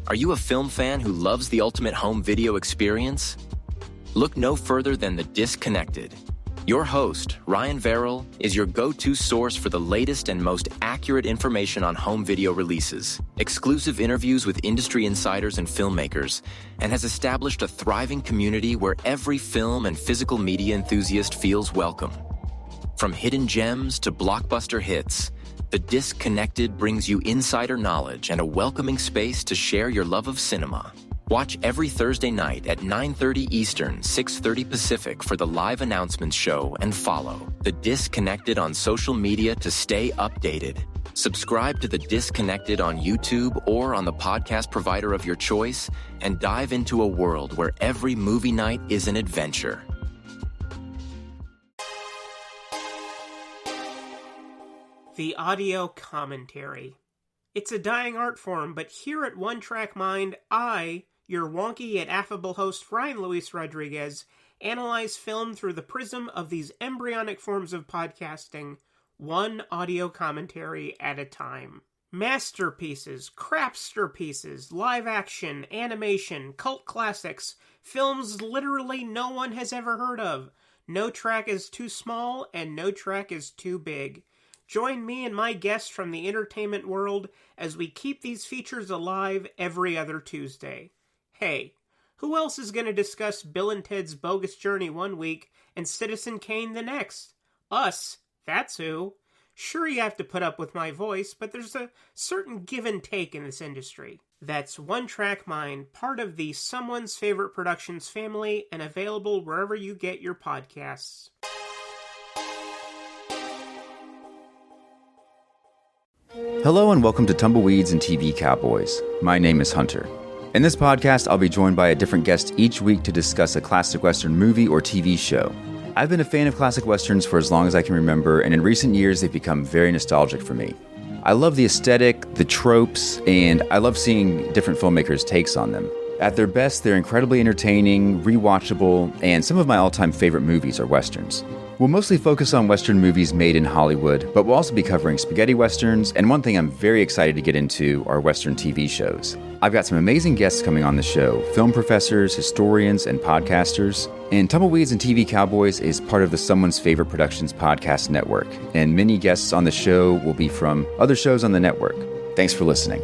Are you a film fan who loves the ultimate home video experience? Look no further than The Disconnected. Your host, Ryan Verrill, is your go-to source for the latest and most accurate information on home video releases, exclusive interviews with industry insiders and filmmakers, and has established a thriving community where every film and physical media enthusiast feels welcome. From hidden gems to blockbuster hits, The Disconnected brings you insider knowledge and a welcoming space to share your love of cinema. Watch every Thursday night at 9:30 Eastern, 6:30 Pacific for the live announcements show and follow The Disconnected on social media to stay updated. Subscribe to The Disconnected on YouTube or on the podcast provider of your choice and dive into a world where every movie night is an adventure. The audio commentary. It's a dying art form, but here at One Track Mind, your wonky yet affable host, Ryan Luis Rodriguez, analyze film through the prism of these embryonic forms of podcasting, one audio commentary at a time. Masterpieces, crapster pieces, live action, animation, cult classics, films literally no one has ever heard of. No track is too small, and no track is too big. Join me and my guests from the entertainment world as we keep these features alive every other Tuesday. Hey, who else is going to discuss Bill and Ted's Bogus Journey one week and Citizen Kane the next? Us, that's who. Sure, you have to put up with my voice, but there's a certain give and take in this industry. That's One Track Mind, part of the Someone's Favorite Productions family and available wherever you get your podcasts. Hello and welcome to Tumbleweeds and TV Cowboys. My name is Hunter. In this podcast, I'll be joined by a different guest each week to discuss a classic Western movie or TV show. I've been a fan of classic Westerns for as long as I can remember, and in recent years, they've become very nostalgic for me. I love the aesthetic, the tropes, and I love seeing different filmmakers' takes on them. At their best, they're incredibly entertaining, rewatchable, and some of my all-time favorite movies are Westerns. We'll mostly focus on Western movies made in Hollywood, but we'll also be covering spaghetti Westerns, and one thing I'm very excited to get into are Western TV shows. I've got some amazing guests coming on the show, film professors, historians, and podcasters. And Tumbleweeds and TV Cowboys is part of the Someone's Favorite Productions podcast network, and many guests on the show will be from other shows on the network. Thanks for listening.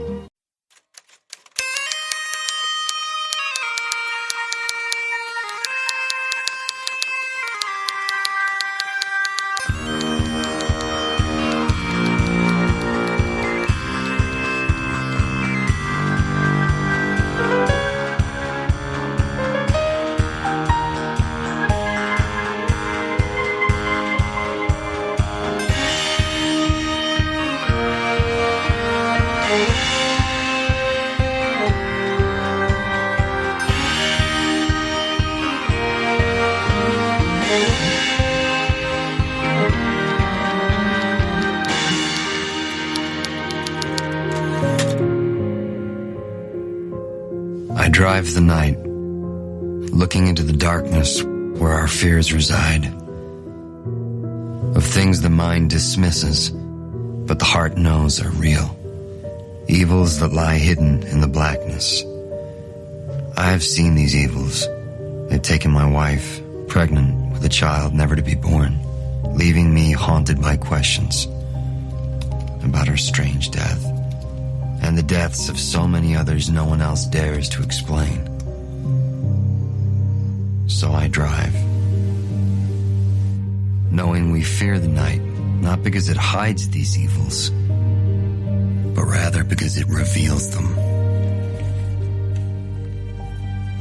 I drive the night, looking into the darkness where our fears reside. Of things the mind dismisses, but the heart knows are real. Evils that lie hidden in the blackness. I've seen these evils. They've taken my wife, pregnant with a child never to be born, leaving me haunted by questions about her strange death. And the deaths of so many others no one else dares to explain. So I drive, knowing we fear the night, not because it hides these evils, but rather because it reveals them.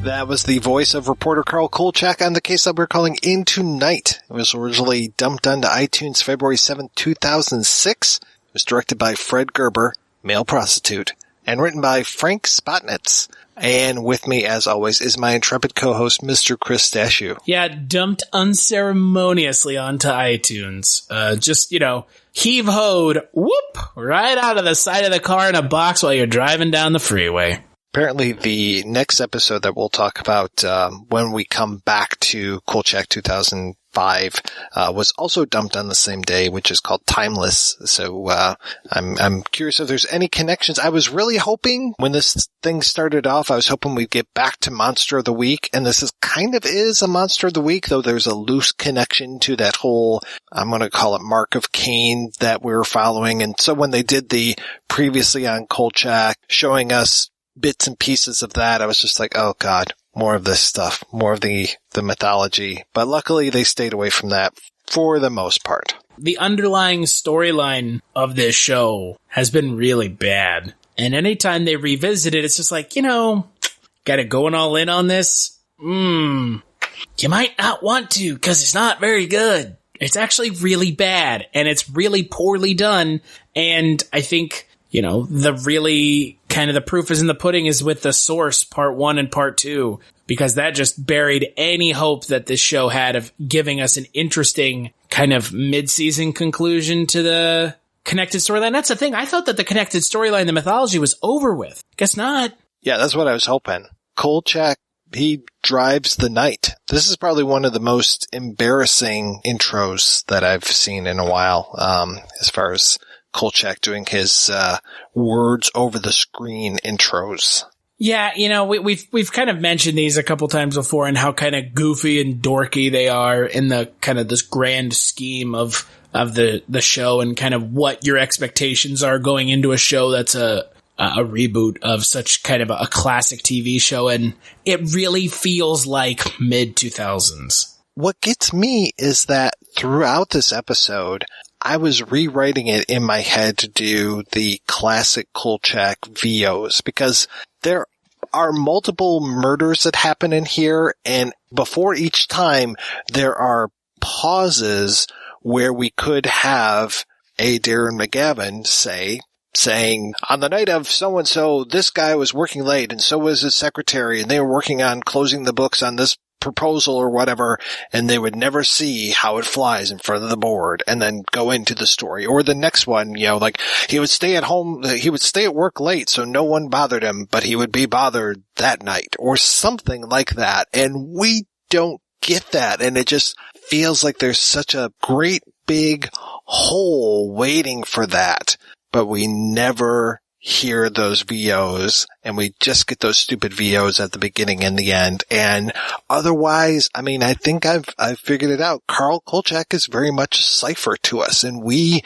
That was the voice of reporter Carl Kolchak on the case that we're calling Into Night. It was originally dumped onto iTunes February 7, 2006. It was directed by Fred Gerber, male prostitute, and written by Frank Spotnitz. And with me, as always, is my intrepid co-host, Mr. Chris Dashew. Yeah, dumped unceremoniously onto iTunes. Heave-hoed, whoop, right out of the side of the car in a box while you're driving down the freeway. Apparently, the next episode that we'll talk about when we come back to Kolchak 2000 5 was also dumped on the same day, which is called Timeless. So I'm curious if there's any connections. I was really hoping when this thing started off, I was hoping we'd get back to Monster of the Week, and this is a Monster of the Week, though there's a loose connection to that whole, I'm going to call it Mark of Cain that we were following. And so when they did the previously on Kolchak showing us bits and pieces of that, I was just like, oh God, more of this stuff, more of the mythology. But luckily they stayed away from that for the most part. The underlying storyline of this show has been really bad. And anytime they revisit it, it's just like, got it going all in on this? You might not want to, because it's not very good. It's actually really bad, and it's really poorly done. And I think, the really kind of the proof is in the pudding is with The Source Part 1 and Part 2, because that just buried any hope that this show had of giving us an interesting kind of mid-season conclusion to the connected storyline. That's the thing. I thought that the connected storyline, the mythology, was over with. Guess not. Yeah, that's what I was hoping. Kolchak, he drives the night. This is probably one of the most embarrassing intros that I've seen in a while, as far as Kolchak doing his words over the screen intros. Yeah, we've kind of mentioned these a couple times before and how kind of goofy and dorky they are in the kind of this grand scheme of the show and kind of what your expectations are going into a show that's a reboot of such kind of a classic TV show, and it really feels like mid-2000s. What gets me is that throughout this episode, I was rewriting it in my head to do the classic Kolchak VOs, because there are multiple murders that happen in here, and before each time, there are pauses where we could have a Darren McGavin saying, on the night of so-and-so, this guy was working late, and so was his secretary, and they were working on closing the books on this proposal or whatever, and they would never see how it flies in front of the board, and then go into the story. Or the next one, like he would stay at work late, so no one bothered him, but he would be bothered that night, or something like that. And we don't get that, and it just feels like there's such a great big hole waiting for that. But we never hear those VOs, and we just get those stupid VOs at the beginning and the end. And otherwise, I think I've figured it out. Carl Kolchak is very much Cypher to us, and we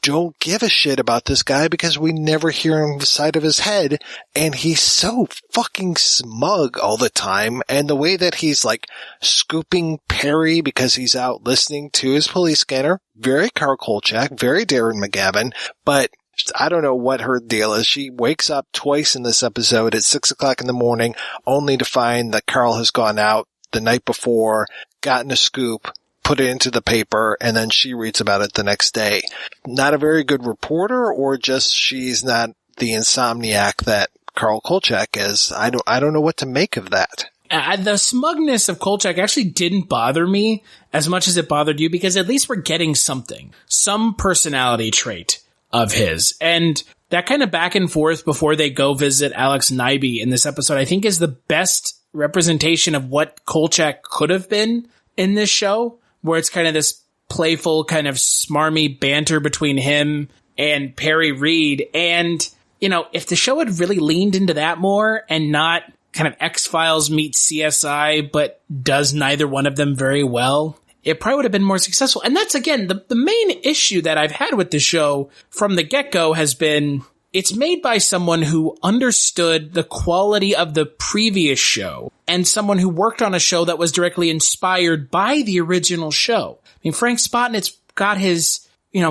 don't give a shit about this guy because we never hear him the side of his head, and he's so fucking smug all the time. And the way that he's like scooping Perry because he's out listening to his police scanner, very Carl Kolchak, very Darren McGavin, but I don't know what her deal is. She wakes up twice in this episode at 6 o'clock in the morning, only to find that Carl has gone out the night before, gotten a scoop, put it into the paper, and then she reads about it the next day. Not a very good reporter, or just she's not the insomniac that Carl Kolchak is. I don't know what to make of that. The smugness of Kolchak actually didn't bother me as much as it bothered you, because at least we're getting something, some personality trait of his. And that kind of back and forth before they go visit Alex Nyby in this episode, I think is the best representation of what Kolchak could have been in this show, where it's kind of this playful kind of smarmy banter between him and Perry Reed. And, if the show had really leaned into that more and not kind of X-Files meets CSI, but does neither one of them very well, it probably would have been more successful. And that's, again, the main issue that I've had with the show from the get-go has been it's made by someone who understood the quality of the previous show and someone who worked on a show that was directly inspired by the original show. Frank Spotnitz got his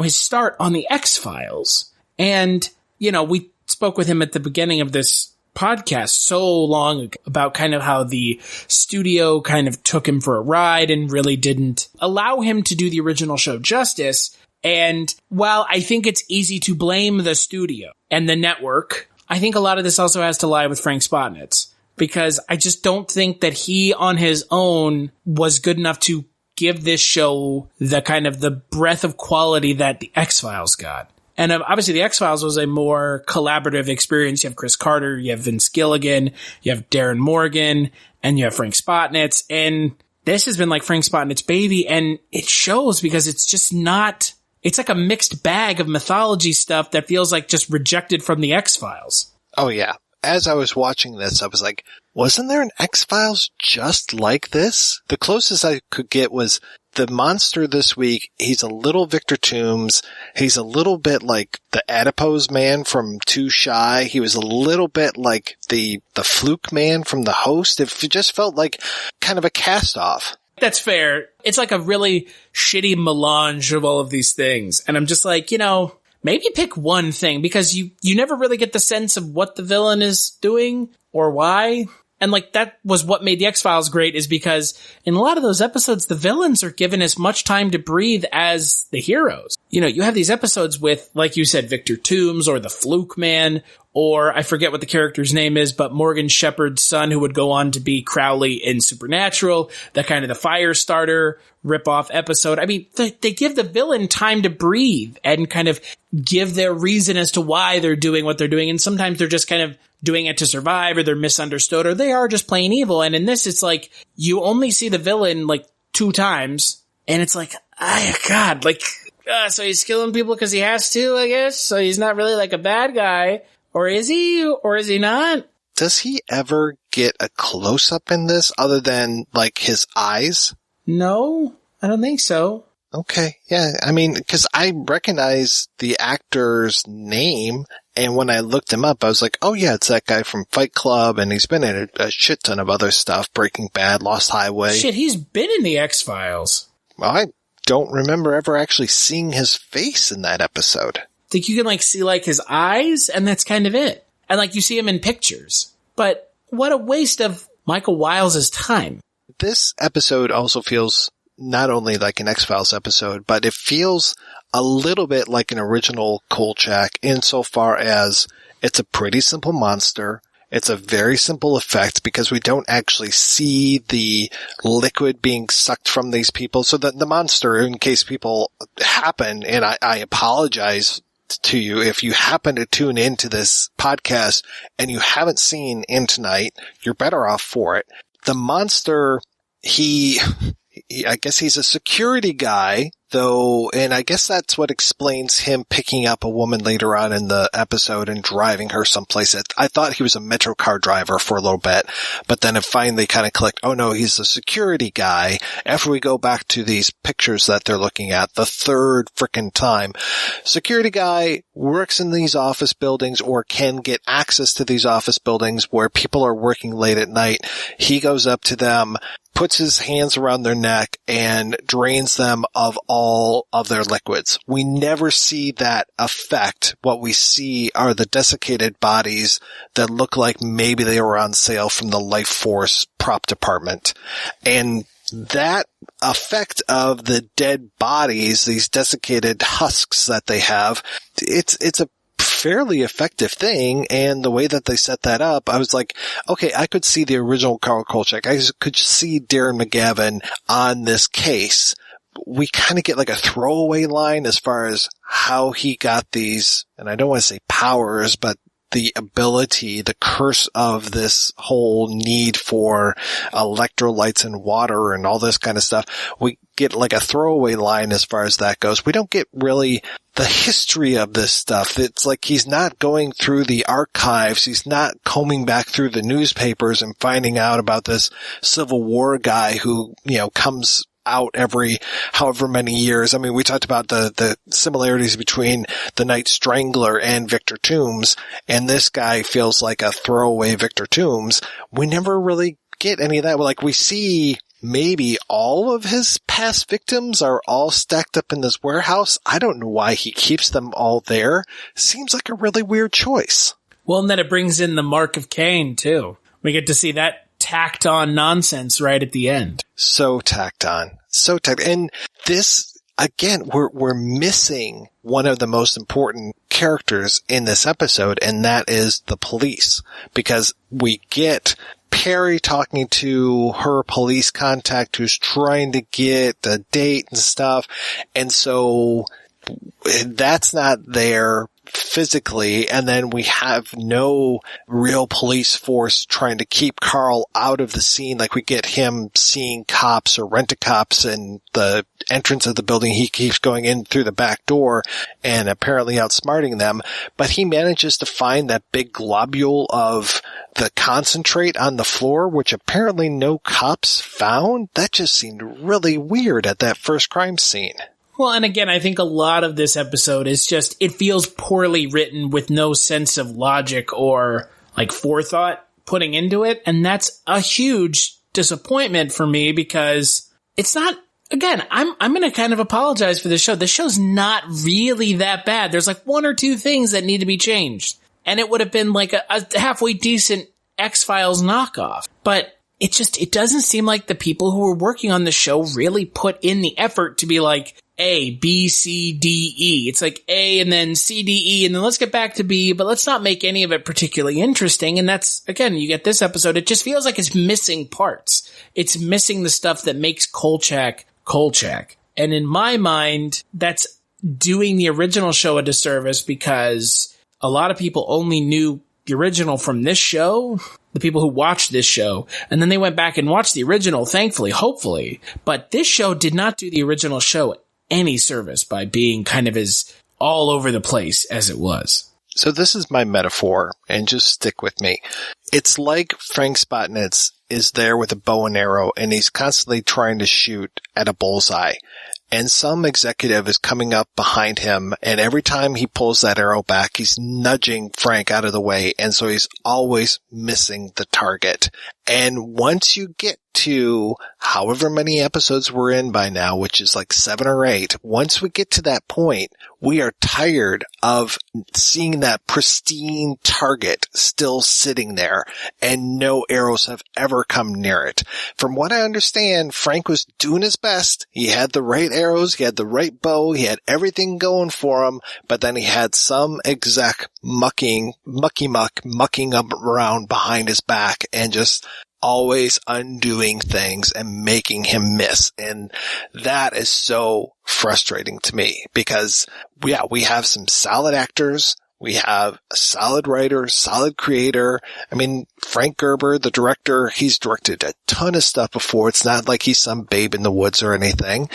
start on the X-Files. And, we spoke with him at the beginning of this podcast so long ago about kind of how the studio kind of took him for a ride and really didn't allow him to do the original show justice. And while I think it's easy to blame the studio and the network, I think a lot of this also has to lie with Frank Spotnitz, because I just don't think that he on his own was good enough to give this show the kind of the breadth of quality that the X-Files got. And obviously the X-Files was a more collaborative experience. You have Chris Carter, you have Vince Gilligan, you have Darren Morgan, and you have Frank Spotnitz. And this has been like Frank Spotnitz's baby, and it shows because it's just not, it's like a mixed bag of mythology stuff that feels like just rejected from the X-Files. Oh, yeah. As I was watching this, I was like, wasn't there an X-Files just like this? The closest I could get was the monster this week. He's a little Victor Toombs. He's a little bit like the adipose man from Too Shy. He was a little bit like the fluke man from The Host. It just felt like kind of a cast-off. That's fair. It's like a really shitty melange of all of these things. And I'm just like, maybe pick one thing, because you never really get the sense of what the villain is doing or why. And like, that was what made the X-Files great, is because in a lot of those episodes, the villains are given as much time to breathe as the heroes. You have these episodes with, like you said, Victor Toombs or the Fluke Man, or I forget what the character's name is, but Morgan Shepard's son, who would go on to be Crowley in Supernatural, that kind of the Firestarter ripoff episode. I mean, they give the villain time to breathe and kind of give their reason as to why they're doing what they're doing. And sometimes they're just kind of doing it to survive, or they're misunderstood, or they are just plain evil. And in this, it's like, you only see the villain like 2 times, and it's like, God, like, so he's killing people because he has to, I guess. So he's not really like a bad guy. Or is he? Or is he not? Does he ever get a close-up in this other than, like, his eyes? No, I don't think so. Okay, yeah. I mean, because I recognize the actor's name, and when I looked him up, I was like, oh yeah, it's that guy from Fight Club, and he's been in a shit ton of other stuff, Breaking Bad, Lost Highway. Shit, he's been in the X-Files. Well, I don't remember ever actually seeing his face in that episode. I think you can like see like his eyes, and that's kind of it. And like you see him in pictures. But what a waste of Michael Wiles' time. This episode also feels not only like an X-Files episode, but it feels a little bit like an original Kolchak insofar as it's a pretty simple monster. It's a very simple effect because we don't actually see the liquid being sucked from these people. So that the monster, in case people happen, and I apologize to you if you happen to tune into this podcast and you haven't seen In Tonight, you're better off for it. The monster, I guess he's a security guy, though, and I guess that's what explains him picking up a woman later on in the episode and driving her someplace. I thought he was a Metro car driver for a little bit, but then it finally kind of clicked, oh no, he's a security guy. After we go back to these pictures that they're looking at, the third frickin' time, security guy works in these office buildings or can get access to these office buildings where people are working late at night. He goes up to them, puts his hands around their neck, and drains them of all of their liquids. We never see that effect. What we see are the desiccated bodies that look like maybe they were on sale from the Life Force prop department. And that effect of the dead bodies, these desiccated husks that they have, it's a fairly effective thing, and the way that they set that up, I was like, okay, I could see the original Carl Kolchak. I could see Darren McGavin on this case. We kind of get like a throwaway line as far as how he got these, and I don't want to say powers, but the ability, the curse of this whole need for electrolytes and water and all this kind of stuff. We get like a throwaway line as far as that goes. We don't get really the history of this stuff. It's like he's not going through the archives. He's not combing back through the newspapers and finding out about this Civil War guy who, comes out every however many years. I mean, we talked about the similarities between the Night Strangler and Victor Toombs, and this guy feels like a throwaway Victor Toombs. We never really get any of that. Like, we see maybe all of his past victims are all stacked up in this warehouse. I don't know why he keeps them all there. Seems like a really weird choice. Well, and then it brings in the Mark of Cain, too. We get to see that tacked on nonsense right at the end. So tacked on. And this, again, we're missing one of the most important characters in this episode, and that is the police. Because we get Perry talking to her police contact who's trying to get a date and stuff. And so that's not there. physically, and then we have no real police force trying to keep Carl out of the scene. Like, we get him seeing cops or rent-a-cops in the entrance of the building. He keeps going in through the back door and apparently outsmarting them, but he manages to find that big globule of the concentrate on the floor, which apparently no cops found. That just seemed really weird at that first crime scene. Well, and again, I think a lot of this episode is just, it feels poorly written with no sense of logic or like forethought putting into it. And that's a huge disappointment for me because it's not, again, I'm going to kind of apologize for this show. The show's not really that bad. There's like one or two things that need to be changed. And it would have been like a halfway decent X-Files knockoff. But it doesn't seem like the people who were working on the show really put in the effort to be like, A, B, C, D, E. It's like A and then C, D, E, and then let's get back to B, but let's not make any of it particularly interesting. And that's, again, you get this episode, it just feels like it's missing parts. It's missing the stuff that makes Kolchak Kolchak. And in my mind, that's doing the original show a disservice because a lot of people only knew the original from this show, the people who watched this show, and then they went back and watched the original, thankfully, hopefully. But this show did not do the original show any service by being kind of as all over the place as it was. So this is my metaphor, and just stick with me. It's like Frank Spotnitz is there with a bow and arrow, and he's constantly trying to shoot at a bullseye. And some executive is coming up behind him, and every time he pulls that arrow back, he's nudging Frank out of the way, and so he's always missing the target. And once you get to however many episodes we're in by now, which is like 7 or 8, once we get to that point, we are tired of seeing that pristine target still sitting there, and no arrows have ever come near it. From what I understand, Frank was doing his best. He had the right arrows, he had the right bow, he had everything going for him, but then he had some exec mucking up around behind his back and just always undoing things and making him miss. And that is so frustrating to me because, yeah, we have some solid actors. We have a solid writer, solid creator. I mean, Frank Gerber, the director, he's directed a ton of stuff before. It's not like he's some babe in the woods or anything.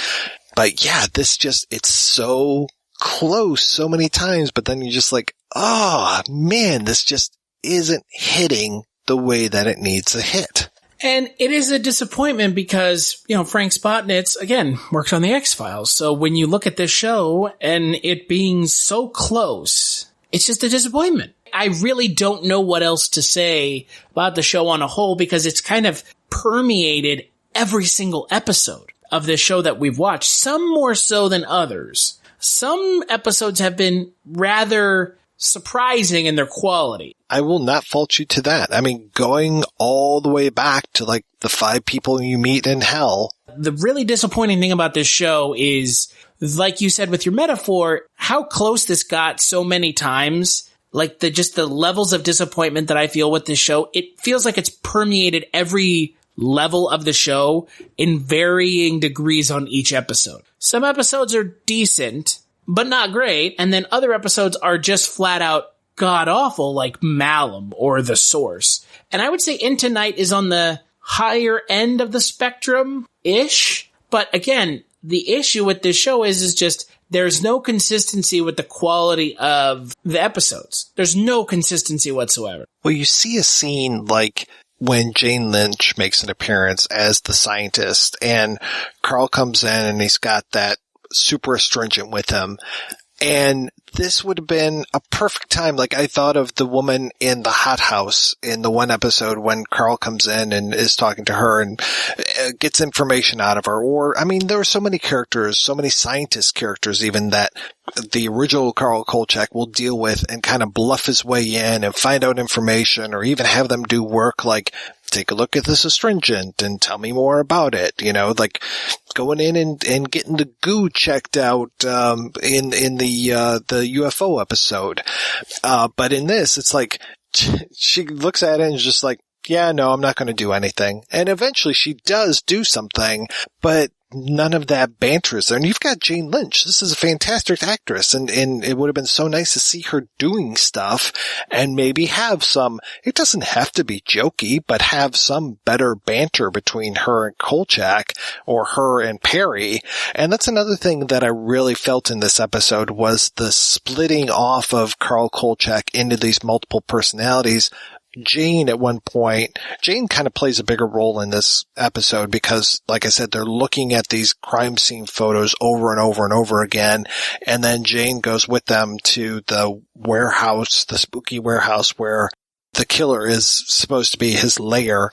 But yeah, it's so close so many times, but then you're just like, oh man, this just isn't hitting the way that it needs to hit. And it is a disappointment because, Frank Spotnitz, again, worked on the X-Files. So when you look at this show and it being so close, it's just a disappointment. I really don't know what else to say about the show on a whole because it's kind of permeated every single episode of this show that we've watched, some more so than others. Some episodes have been rather surprising in their quality. I will not fault you to that. I mean, going all the way back to like the 5 people you meet in hell. The really disappointing thing about this show is, like you said with your metaphor, how close this got so many times. Like the levels of disappointment that I feel with this show, it feels like it's permeated every level of the show in varying degrees on each episode. Some episodes are decent, but not great. And then other episodes are just flat out god-awful, like Malum or The Source. And I would say Into Night is on the higher end of the spectrum-ish. But again, the issue with this show is just there's no consistency with the quality of the episodes. There's no consistency whatsoever. Well, you see a scene like when Jane Lynch makes an appearance as the scientist and Carl comes in and he's got that super astringent with him. And this would have been a perfect time. Like I thought of the woman in the hothouse in the one episode when Carl comes in and is talking to her and gets information out of her. Or, I mean, there are so many characters, so many scientist characters even that the original Carl Kolchak will deal with and kind of bluff his way in and find out information or even have them do work like, take a look at this astringent and tell me more about it. Like going in and getting the goo checked out, in the UFO episode. But in this, it's like, she looks at it and is just like, yeah, no, I'm not going to do anything. And eventually she does do something, but none of that banter is there. And you've got Jane Lynch. This is a fantastic actress, and it would have been so nice to see her doing stuff and maybe have some, it doesn't have to be jokey, but have some better banter between her and Kolchak or her and Perry. And that's another thing that I really felt in this episode was the splitting off of Carl Kolchak into these multiple personalities. Jane, at one point, Jane kind of plays a bigger role in this episode because, like I said, they're looking at these crime scene photos over and over and over again. And then Jane goes with them to the warehouse, the spooky warehouse where the killer is supposed to be his lair.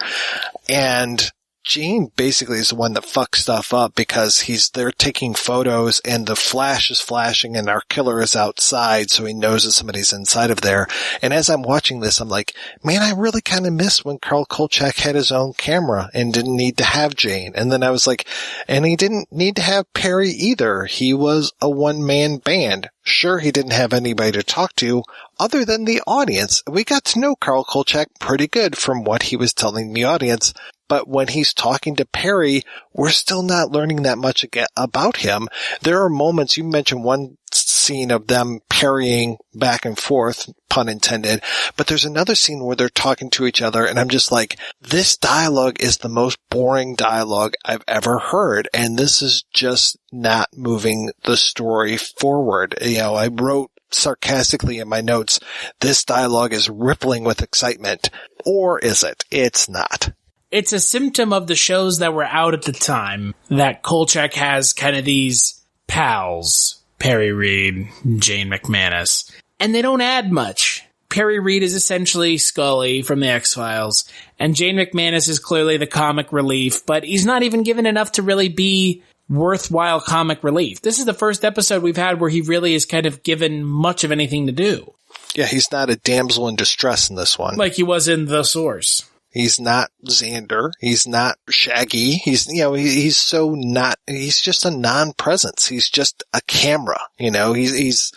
And Jane basically is the one that fucks stuff up because they're taking photos and the flash is flashing and our killer is outside, so he knows that somebody's inside of there. And as I'm watching this, I'm like, man, I really kind of miss when Carl Kolchak had his own camera and didn't need to have Jane. And then I was like, and he didn't need to have Perry either. He was a one-man band. Sure, he didn't have anybody to talk to other than the audience. We got to know Carl Kolchak pretty good from what he was telling the audience. But when he's talking to Perry, we're still not learning that much about him. There are moments, you mentioned one scene of them parrying back and forth, pun intended, but there's another scene where they're talking to each other, and I'm just like, this dialogue is the most boring dialogue I've ever heard, and this is just not moving the story forward. You know, I wrote sarcastically in my notes, this dialogue is rippling with excitement. Or is it? It's not. It's a symptom of the shows that were out at the time that Kolchak has kind of these pals, Perry Reed, Jane McManus, and they don't add much. Perry Reed is essentially Scully from the X-Files, and Jane McManus is clearly the comic relief, but he's not even given enough to really be worthwhile comic relief. This is the first episode we've had where he really is kind of given much of anything to do. Yeah, he's not a damsel in distress in this one. Like he was in The Source. He's not Xander. He's not Shaggy. He's just a non-presence. He's just a camera. He's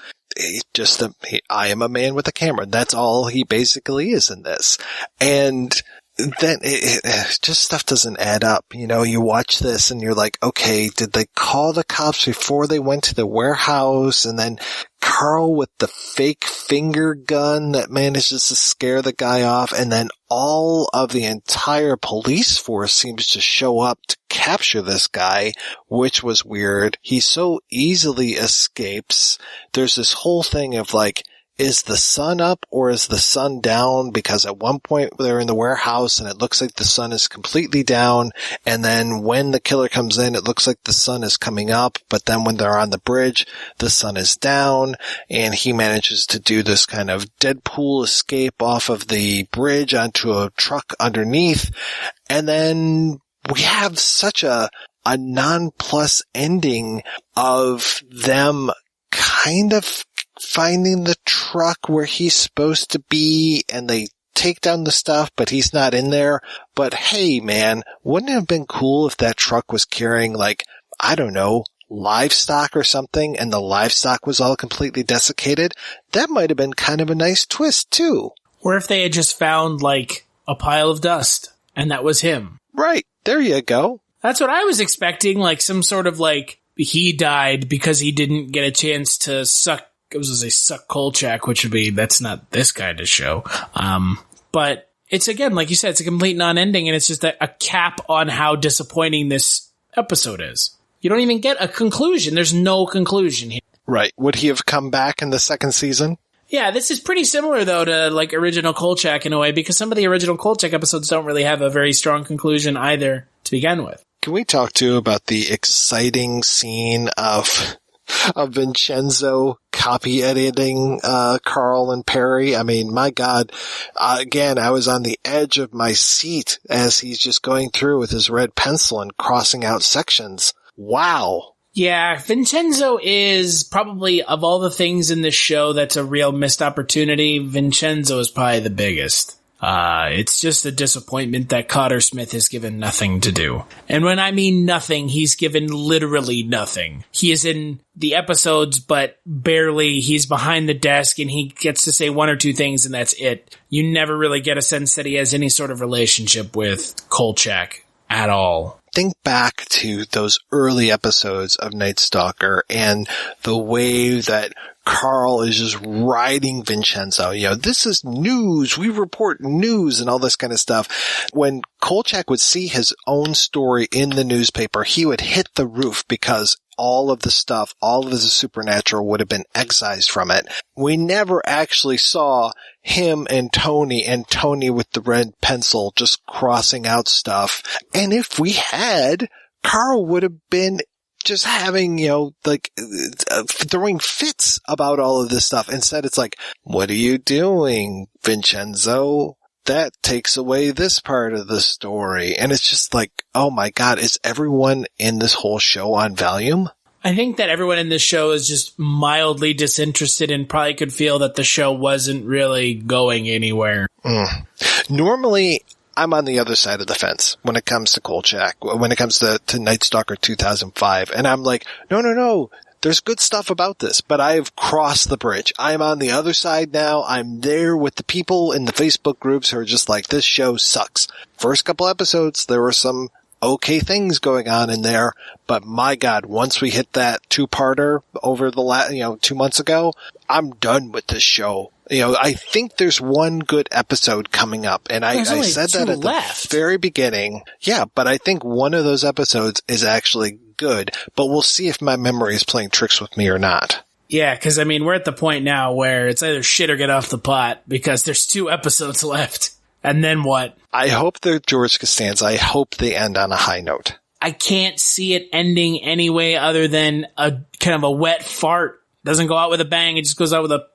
just I am a man with a camera. That's all he basically is in this. And then it just stuff doesn't add up. You watch this and you're like, okay, did they call the cops before they went to the warehouse? And then Carl with the fake finger gun that manages to scare the guy off. And then all of the entire police force seems to show up to capture this guy, which was weird. He so easily escapes. There's this whole thing of like, is the sun up or is the sun down? Because at one point they're in the warehouse and it looks like the sun is completely down. And then when the killer comes in, it looks like the sun is coming up. But then when they're on the bridge, the sun is down and he manages to do this kind of Deadpool escape off of the bridge onto a truck underneath. And then we have such a non-plus ending of them kind of finding the truck where he's supposed to be and they take down the stuff, but he's not in there. But hey, man, wouldn't it have been cool if that truck was carrying livestock or something and the livestock was all completely desiccated? That might have been kind of a nice twist too. Or if they had just found a pile of dust and that was him. Right. There you go. That's what I was expecting, some sort of he died because he didn't get a chance to suck Kolchak, which would be, that's not this kind of show. But it's, again, like you said, it's a complete non-ending, and it's just a cap on how disappointing this episode is. You don't even get a conclusion. There's no conclusion here. Right. Would he have come back in the second season? Yeah, this is pretty similar, though, to, original Kolchak in a way, because some of the original Kolchak episodes don't really have a very strong conclusion either to begin with. Can we talk, too, about the exciting scene of Vincenzo copy editing Carl and Perry? I mean, my God. Again, I was on the edge of my seat as he's just going through with his red pencil and crossing out sections. Wow. Yeah, Vincenzo is probably, of all the things in this show that's a real missed opportunity, Vincenzo is probably the biggest. It's just a disappointment that Cotter Smith has given nothing to do. And when I mean nothing, he's given literally nothing. He is in the episodes, but barely. He's behind the desk and he gets to say one or two things and that's it. You never really get a sense that he has any sort of relationship with Kolchak at all. think back to those early episodes of Night Stalker and the way that Carl is just riding Vincenzo. You know, this is news. We report news and all this kind of stuff. When Kolchak would see his own story in the newspaper, he would hit the roof because all of the stuff, all of the supernatural would have been excised from it. We never actually saw him and Tony with the red pencil just crossing out stuff. And if we had, Carl would have been just having, you know, like throwing fits about all of this stuff. Instead, it's like, what are you doing, Vincenzo? That takes away this part of the story. And it's just like, oh my God, is everyone in this whole show on Valium? I think that everyone in this show is just mildly disinterested and probably could feel that the show wasn't really going anywhere. Normally, I'm on the other side of the fence when it comes to Kolchak, when it comes to Night Stalker 2005. And I'm like, no. There's good stuff about this, but I've crossed the bridge. I'm on the other side now. I'm there with the people in the Facebook groups who are just like, this show sucks. First couple episodes, there were some okay things going on in there, but my God, once we hit that two-parter over the 2 months ago, I'm done with this show. You know, I think there's one good episode coming up, and I said that at the very beginning. Yeah, but I think one of those episodes is actually good, but we'll see if my memory is playing tricks with me or not. Yeah, because, I mean, we're at the point now where it's either shit or get off the pot, because there's 2 episodes left. And then what? I hope they're George Costanza. I hope they end on a high note. I can't see it ending any way other than a kind of a wet fart. Doesn't go out with a bang, it just goes out with a...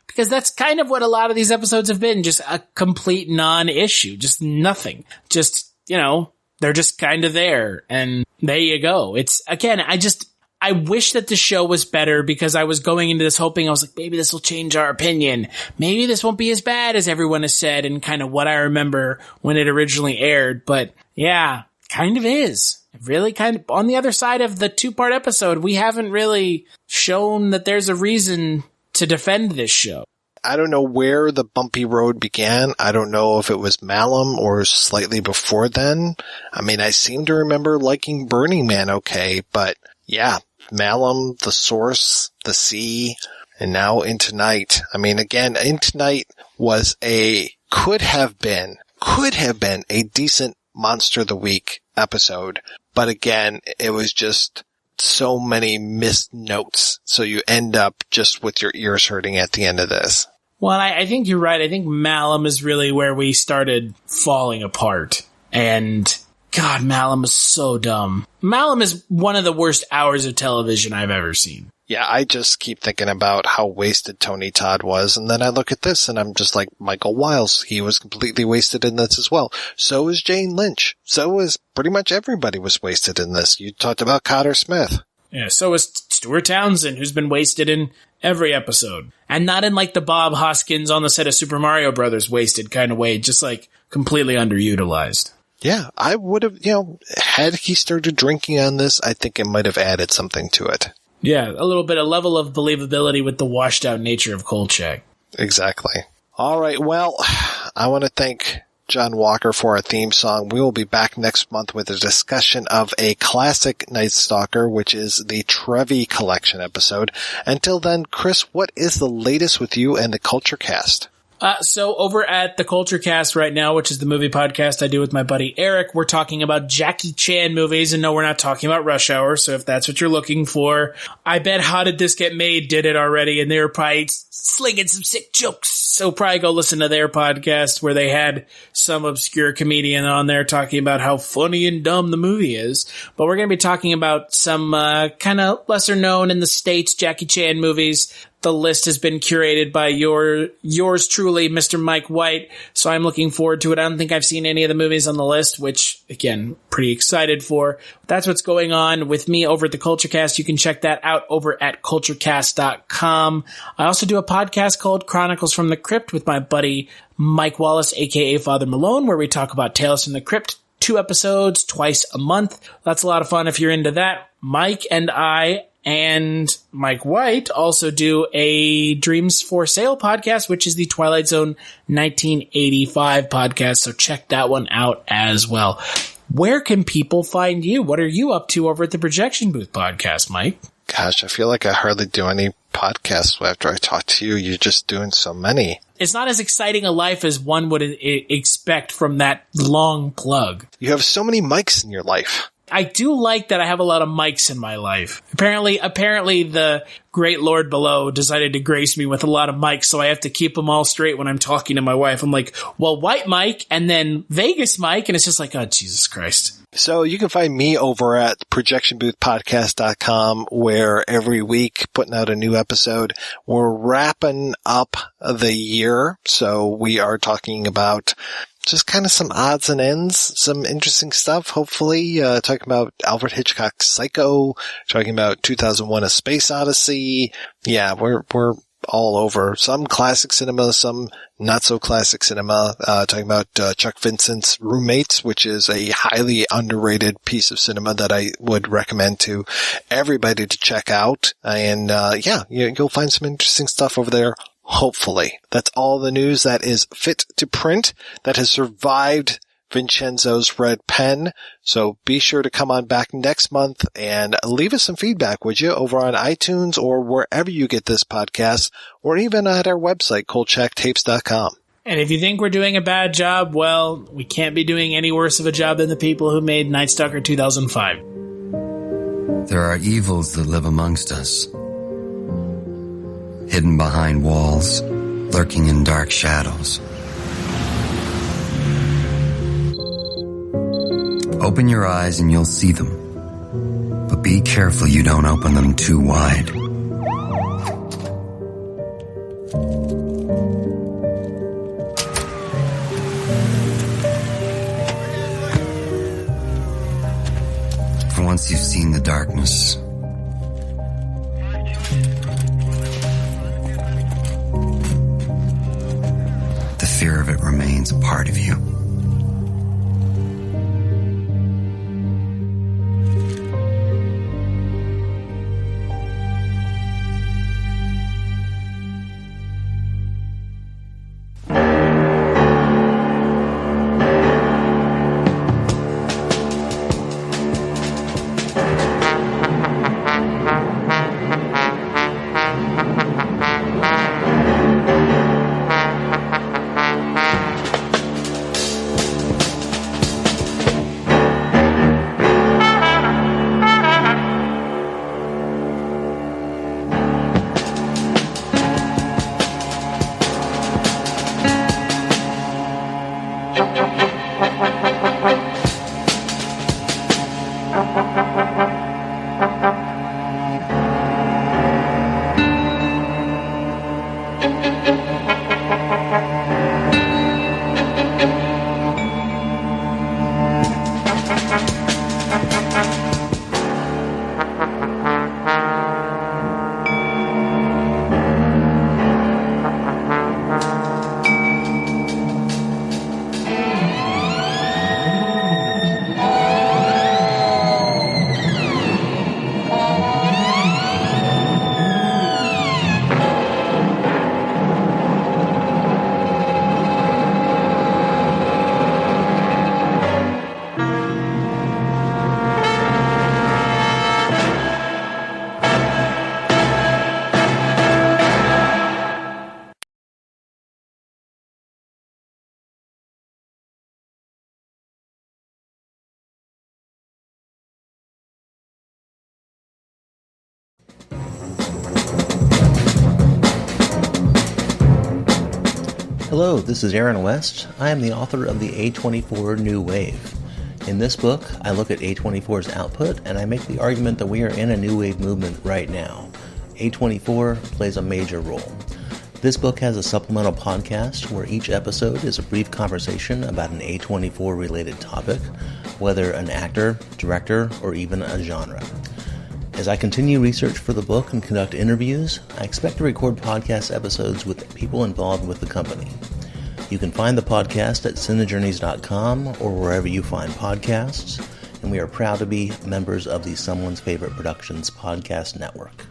Because that's kind of what a lot of these episodes have been. Just a complete non-issue. Just nothing. Just, you know, they're just kind of there. And there you go. It's, again, I wish that the show was better because I was going into this hoping, I was like, maybe this will change our opinion. Maybe this won't be as bad as everyone has said and kind of what I remember when it originally aired. But yeah, kind of is. Really kind of on the other side of the 2-part episode, we haven't really shown that there's a reason to defend this show. I don't know where the bumpy road began. I don't know if it was Malum or slightly before then. I mean, I seem to remember liking Burning Man okay, but yeah, Malum, the Source, the Sea, and now Into Night. I mean, again, Into Night was could have been a decent Monster of the Week episode, but again, it was just so many missed notes, so you end up just with your ears hurting at the end of this. Well, I think you're right. I think Malum is really where we started falling apart. And God, Malum is so dumb. Malum is one of the worst hours of television I've ever seen. Yeah, I just keep thinking about how wasted Tony Todd was, and then I look at this and I'm just like, Michael Wiles, he was completely wasted in this as well. So is Jane Lynch. So was pretty much everybody was wasted in this. You talked about Cotter Smith. Yeah, so is Stuart Townsend, who's been wasted in every episode. And not in like the Bob Hoskins on the set of Super Mario Brothers wasted kind of way, just like completely underutilized. Yeah, I would have, had he started drinking on this, I think it might have added something to it. Yeah, a level of believability with the washed out nature of Kolchak. Exactly. All right, well, I want to thank John Walker for our theme song. We will be back next month with a discussion of a classic Night Stalker, which is the Trevi Collection episode. Until then, Chris, what is the latest with you and the Culture Cast? So over at the Culture Cast right now, which is the movie podcast I do with my buddy Eric, we're talking about Jackie Chan movies. And no, we're not talking about Rush Hour. So if that's what you're looking for, I bet How Did This Get Made did it already. And they were probably slinging some sick jokes. So probably go listen to their podcast where they had some obscure comedian on there talking about how funny and dumb the movie is. But we're going to be talking about some kind of lesser known in the States Jackie Chan movies. The list has been curated by yours truly, Mr. Mike White, so I'm looking forward to it. I don't think I've seen any of the movies on the list, which, again, pretty excited for. That's what's going on with me over at the CultureCast. You can check that out over at culturecast.com. I also do a podcast called Chronicles from the Crypt with my buddy Mike Wallace, a.k.a. Father Malone, where we talk about Tales from the Crypt. 2 episodes, twice a month. That's a lot of fun if you're into that. Mike and I and Mike White also do a Dreams for Sale podcast, which is the Twilight Zone 1985 podcast. So check that one out as well. where can people find you? What are you up to over at the Projection Booth podcast, Mike? Gosh, I feel like I hardly do any podcasts after I talk to you. You're just doing so many. It's not as exciting a life as one would expect from that long plug. You have so many mics in your life. I do like that I have a lot of mics in my life. Apparently the great Lord below decided to grace me with a lot of mics, so I have to keep them all straight when I'm talking to my wife. I'm like, well, white mic and then Vegas mic, and it's just like, oh, Jesus Christ. So you can find me over at projectionboothpodcast.com, where every week putting out a new episode. We're wrapping up the year, so we are talking about just kind of some odds and ends, some interesting stuff, hopefully, talking about Alfred Hitchcock's Psycho, talking about 2001: A Space Odyssey. Yeah, we're all over. Some classic cinema, some not so classic cinema, talking about Chuck Vincent's Roommates, which is a highly underrated piece of cinema that I would recommend to everybody to check out. And you'll find some interesting stuff over there. Hopefully. That's all the news that is fit to print, that has survived Vincenzo's red pen. So be sure to come on back next month and leave us some feedback, would you, over on iTunes or wherever you get this podcast, or even at our website, kolchaktapes.com. And if you think we're doing a bad job, well, we can't be doing any worse of a job than the people who made Night Stalker 2005. There are evils that live amongst us, hidden behind walls, lurking in dark shadows. Open your eyes and you'll see them, but be careful you don't open them too wide. For once you've seen the darkness, the fear of it remains a part of you. Hello, this is Aaron West. I am the author of the A24 New Wave. In this book, I look at A24's output and I make the argument that we are in a new wave movement right now. A24 plays a major role. This book has a supplemental podcast where each episode is a brief conversation about an A24 related topic, whether an actor, director, or even a genre. As I continue research for the book and conduct interviews, I expect to record podcast episodes with people involved with the company. You can find the podcast at cinejourneys.com or wherever you find podcasts, and we are proud to be members of the Someone's Favorite Productions podcast network.